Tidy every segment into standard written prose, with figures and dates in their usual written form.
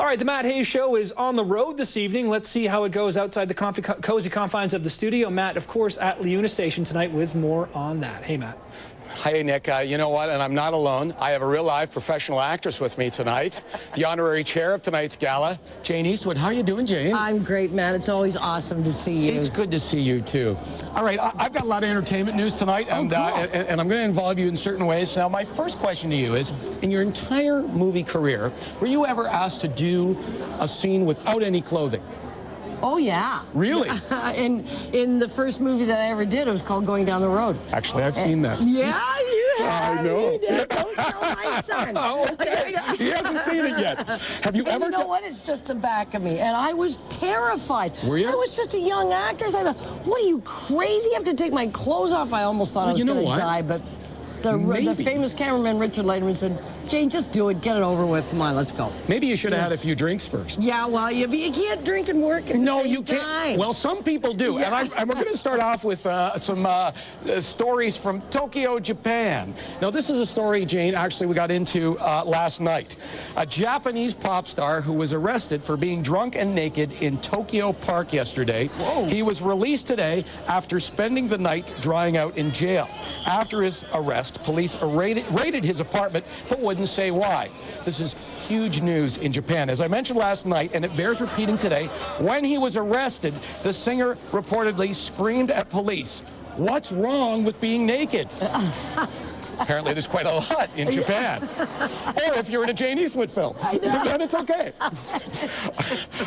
All right, the Matt Hayes Show is on the road this evening. Let's see how it goes outside the cozy confines of the studio. Matt, of course, at Leuna Station tonight with more on that. Hey, Matt. Hi, Nick. You know what? And I'm not alone. I have a real live professional actress with me tonight, the honorary chair of tonight's gala, Jane Eastwood. How are you doing, Jane? I'm great, Matt. It's always awesome to see you. It's good to see you, too. All right, I've got a lot of entertainment news tonight, and, cool. and I'm going to involve you in certain ways. Now, my first question to you is, in your entire movie career, were you ever asked to do a scene without any clothing? Oh, yeah. Really? in the first movie that I ever did, it was called Going Down the Road. Actually, I've seen that. Yeah, you have. I know. You did. Don't tell my son. Okay. He hasn't seen it yet. Have you ever... You know what? It's just the back of me. And I was terrified. Were you? I was just a young actress. I thought, what are you, crazy? I have to take my clothes off. I almost thought I was going to die, but the famous cameraman, Richard Leiterman, said, Jane, just do it. Get it over with. Come on, let's go. Maybe you should have had a few drinks first. Yeah, well, you can't drink and work at the No, same you can't. time. Well, some people do. Yeah. And we're going to start off with some stories from Tokyo, Japan. Now, this is a story, Jane, actually we got into last night. A Japanese pop star who was arrested for being drunk and naked in Tokyo Park yesterday. Whoa. He was released today after spending the night drying out in jail. After his arrest, police raided his apartment, but wouldn't say why. This is huge news in Japan. As I mentioned last night, and it bears repeating today, when he was arrested, the singer reportedly screamed at police, "What's wrong with being naked?" Apparently, there's quite a lot in Japan. Or if you're in a Jane Eastwood film, then it's okay.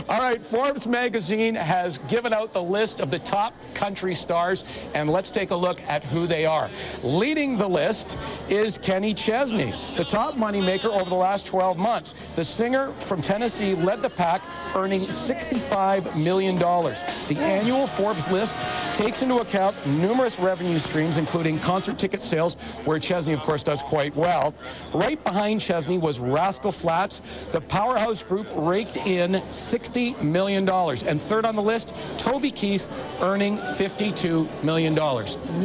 All right, Forbes magazine has given out the list of the top country stars, and let's take a look at who they are. Leading the list is Kenny Chesney, the top moneymaker over the last 12 months. The singer from Tennessee led the pack, earning $65 million. The annual Forbes list takes into account numerous revenue streams, including concert ticket sales, where Chesney, of course, does quite well. Right behind Chesney was Rascal Flatts. The powerhouse group raked in $60 million. And third on the list, Toby Keith, earning $52 million.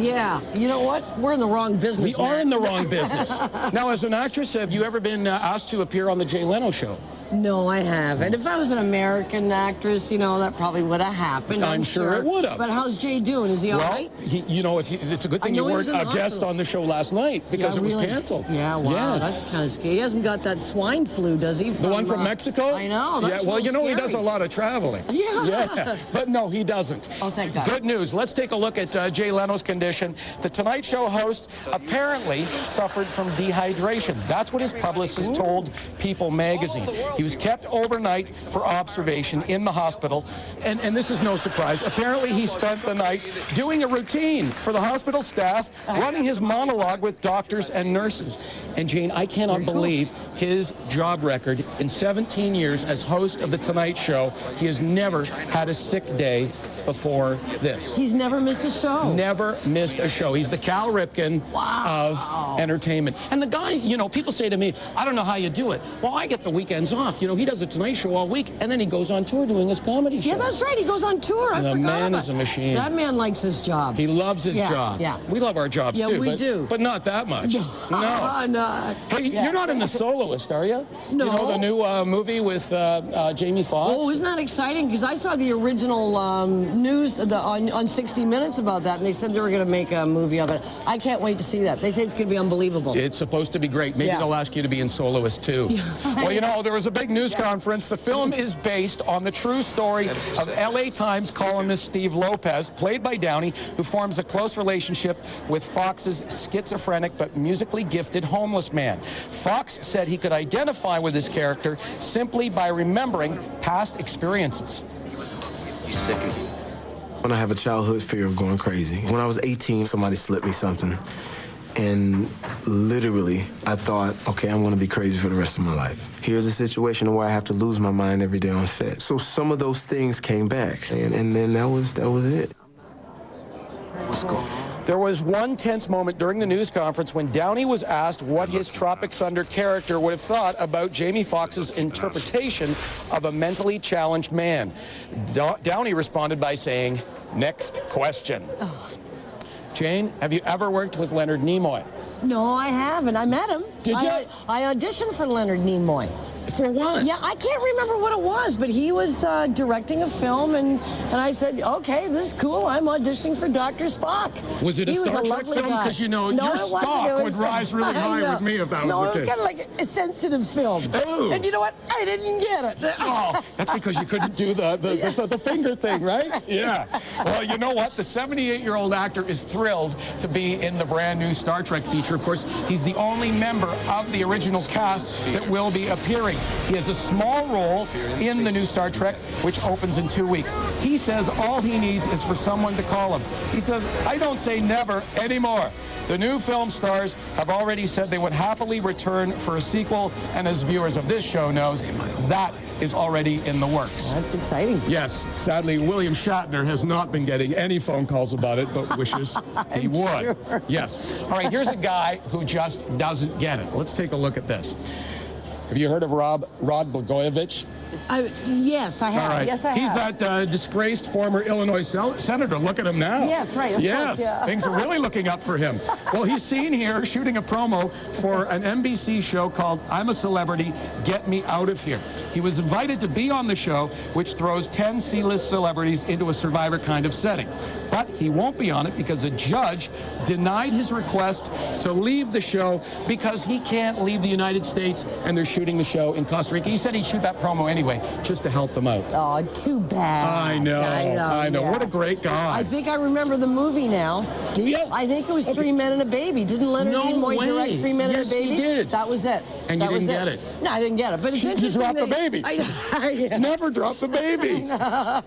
Yeah. You know what? We're in the wrong business. We are in the wrong business. Now, as an actress, have you ever been asked to appear on the Jay Leno show? No, I haven't. If I was an American actress, you know, that probably would have happened. I'm sure it would have. But how's Jay doing? Is he all right? You know, it's a good thing you weren't a guest on the show last night because it was canceled. Yeah, wow, that's kind of scary. He hasn't got that swine flu, does he? The one from Mexico? I know. That's well, you know, scary. he does a lot of traveling. Yeah. But no, he doesn't. Oh, thank God. Good news. Let's take a look at Jay Leno's condition. The Tonight Show host apparently suffered from dehydration. That's what his publicist told People magazine. He was kept overnight for observation in the hospital, and this is no surprise. Apparently, he spent the night doing a routine for the hospital staff, running his monologue with doctors and nurses. And Jane, I cannot believe his job record in 17 years as host of The Tonight Show. He has never had a sick day before this. He's never missed a show. Never missed a show. He's the Cal Ripken of entertainment. And the guy, you know, people say to me, I don't know how you do it. Well, I get the weekends off. You know, he does The Tonight Show all week, and then he goes on tour doing his comedy show. Yeah, that's right. He goes on tour. I the man is a machine. That man likes his job. He loves his job. Yeah. We love our jobs too. We do. But not that much. No. Hey, you're not in The Soloist, are you? No. You know the new movie with Jamie Foxx? Oh, isn't that exciting? Because I saw the original news on 60 Minutes about that, and they said they were going to make a movie of it. I can't wait to see that. They say it's going to be unbelievable. It's supposed to be great. Maybe they'll ask you to be in Soloist too. Well, you know, there was a big news conference. The film is based on the true story of LA Times columnist Steve Lopez, played by Downey, who forms a close relationship with Fox's schizophrenic but musically gifted homeless man. Fox said he could identify with his character simply by remembering past experiences. You sick of it? When I have a childhood fear of going crazy. When I was 18, somebody slipped me something. And literally, I thought, okay, I'm going to be crazy for the rest of my life. Here's a situation where I have to lose my mind every day on set. So some of those things came back, and then that was it. What's going on? There was one tense moment during the news conference when Downey was asked what his Tropic Thunder character would have thought about Jamie Foxx's interpretation of a mentally challenged man. Downey responded by saying, "Next question." Jane, have you ever worked with Leonard Nimoy? No, I haven't. I met him. Did you? I auditioned for Leonard Nimoy. For what? Yeah, I can't remember what it was, but he was directing a film, and I said, okay, this is cool. I'm auditioning for Dr. Spock. Was it a Star Trek film? Because, you know, your stock would rise really high with me if that was the case. No, it was kind of like a sensitive film. Oh. And you know what? I didn't get it. Oh, that's because you couldn't do the finger thing, right? Yeah. Well, you know what? The 78-year-old actor is thrilled to be in the brand new Star Trek feature. Of course, he's the only member of the original cast that will be appearing. He has a small role in the new Star Trek, which opens in 2 weeks. He says all he needs is for someone to call him. He says, I don't say never anymore. The new film stars have already said they would happily return for a sequel, and as viewers of this show knows, that is already in the works. That's exciting. Yes. Sadly, William Shatner has not been getting any phone calls about it, but wishes he would. Sure. Yes. All right, here's a guy who just doesn't get it. Let's take a look at this. Have you heard of Rod Blagojevich? Yes, I have. All right. Yes, I have. He's that disgraced former Illinois senator. Look at him now. Yes, right. Of course, yeah. Things are really looking up for him. Well, he's seen here shooting a promo for an NBC show called I'm a Celebrity, Get Me Out of Here. He was invited to be on the show, which throws 10 C-list celebrities into a Survivor kind of setting. But he won't be on it because a judge denied his request to leave the show because he can't leave the United States and they're shooting the show in Costa Rica. He said he'd shoot that promo anyway, just to help them out. Oh, too bad. I know. Yeah. What a great guy. I think I remember the movie now. Do you? I think it was Three Men and a Baby. Didn't Leonard Nimoy direct 3 Men and a Baby? Yes, he did. That was it. And that you didn't get it? No, I didn't get it. But it's You interesting. dropped the baby. Yeah. Never drop the baby. All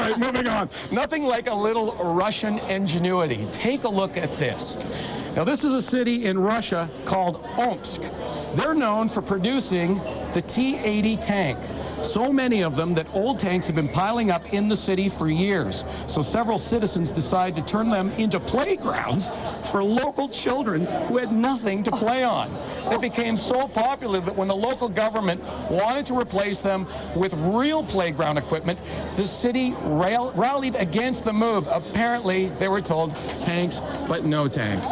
right, moving on. Nothing like a little Russian ingenuity. Take a look at this. Now, this is a city in Russia called Omsk. They're known for producing the T-80 tank. So many of them that old tanks have been piling up in the city for years. So several citizens decide to turn them into playgrounds for local children who had nothing to play on. They became so popular that when the local government wanted to replace them with real playground equipment, the city rallied against the move. Apparently, they were told, tanks, but no tanks.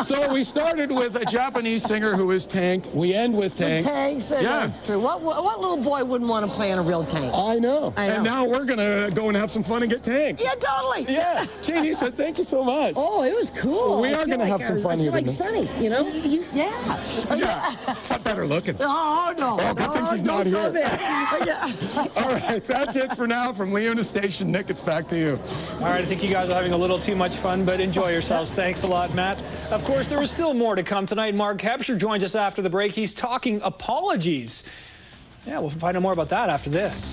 So we started with a Japanese singer who is Tank. We end with tanks. Tanks, yeah. That's true. What little boy wouldn't want to play on a real tank? I know. And now we're going to go and have some fun and get tanked. Yeah, totally. Yeah. Jeannie said, thank you so much. Oh, it was cool. We are going to have some fun here. Like Sunny, you know? Yeah. Got better looking. Oh, no. Oh, good thing she's not here. Yeah. All right, that's it for now from Leona Station. Nick, it's back to you. All right, I think you guys are having a little too much fun, but enjoy yourselves. Thanks a lot, Matt. Of course, there is still more to come tonight. Mark Hebscher joins us after the break. He's talking apologies. Yeah, we'll find out more about that after this.